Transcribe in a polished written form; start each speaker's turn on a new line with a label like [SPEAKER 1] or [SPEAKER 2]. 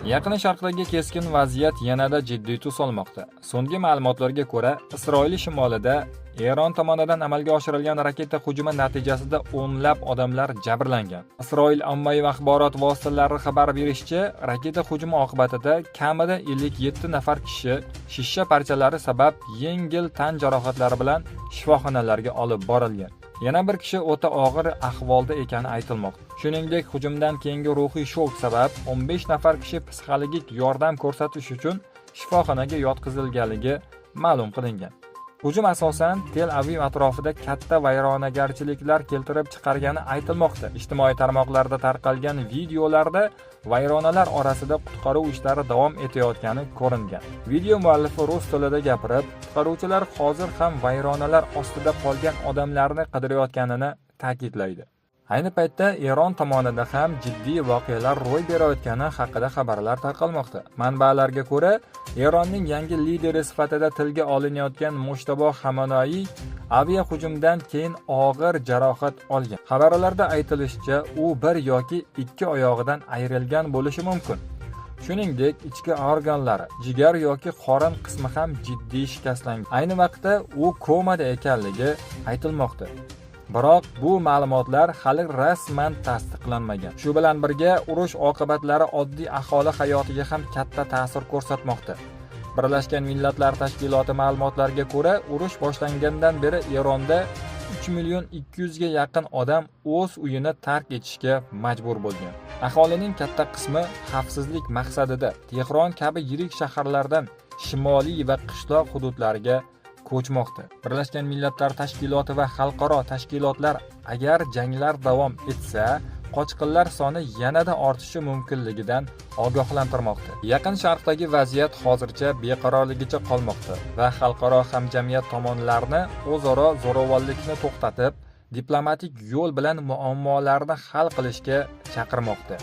[SPEAKER 1] Yaqin Sharqdagi keskin vaziyat yanada jiddiy tus olmoqda. So'nggi ma'lumotlarga ko'ra, Isroil shimolida Eron tomonidan amalga oshirilgan raketa hujumi natijasida o'nlab odamlar jabrlangan. Isroil ommaviy axborot vositalari xabar berishicha, raketa hujumi oqibatida kamida 57 nafar kishi shishsha parchalari sabab yengil tan jarohatlari bilan shifoxonalarga olib borilgan. Yana bir kishi o'ta og'ir ahvolda ekani aytilmoqda. Shuningdek, hujumdan keyingi ruhiy shok sabab 15 nafar kishi psixologik yordam ko'rsatish uchun shifoxonaga yotqizilganligi ma'lum qilingan. Hujum asosan Tel Aviv atrofida katta vayronagarchiliklar keltirib chiqargani aytilmoqda. Ijtimoiy tarmoqlarda tarqalgan videolarda vayronalar orasida qutqaruv ishlari davom etayotgani ko'ringan. Video muallifi rus tilida gapirib, qutqaruvchilar hozir ham vayronalar ostida qolgan odamlarni qidirayotganini ta'kidlaydi. Ayni paytda Eron tomonida ham jiddiy voqealar ro'y berayotgani haqida xabarlar tarqalmoqda. Manbalarga ko'ra, Eronning yangi lideri sifatida tilga olinayotgan Mushtabo Xamonoiy avia hujumdan keyin og'ir jarohat olgan. Xabarlarda aytilishicha, u bir yoki ikki oyog'idan ayrilgan bo'lishi mumkin. Shuningdek, ichki organlari, jigar yoki qorin qismi ham jiddiy shikastlangan. Ayni vaqtda u komada ekanligi aytilmoqda. Biroq bu ma'lumotlar hali rasman tasdiqlanmagan. Shu bilan birga, urush oqibatlari oddiy aholi hayotiga ham katta ta'sir ko'rsatmoqda. Birlashgan Millatlar Tashkiloti ma'lumotlariga ko'ra, urush boshlangandan beri Eronda 3.200.000 ga yaqin odam o'z uyini tark etishga majbur bo'lgan. Aholining katta qismi xavfsizlik maqsadida Tehron kabi yirik shaharlardan shimoliy va qishloq hududlariga ko'chmoqda. Birlashgan Millatlar Tashkiloti va xalqaro tashkilotlar agar janglar davom etsa, qochqinlar soni yanada ortishi mumkinligidan ogohlantirmoqda. Yaqin Sharqdagi vaziyat hozircha beqarorligicha qolmoqda va xalqaro hamjamiyat tomonlarni o'zaro zo'ravonlikni to'xtatib, diplomatik yo'l bilan muammolarni hal qilishga chaqirmoqda.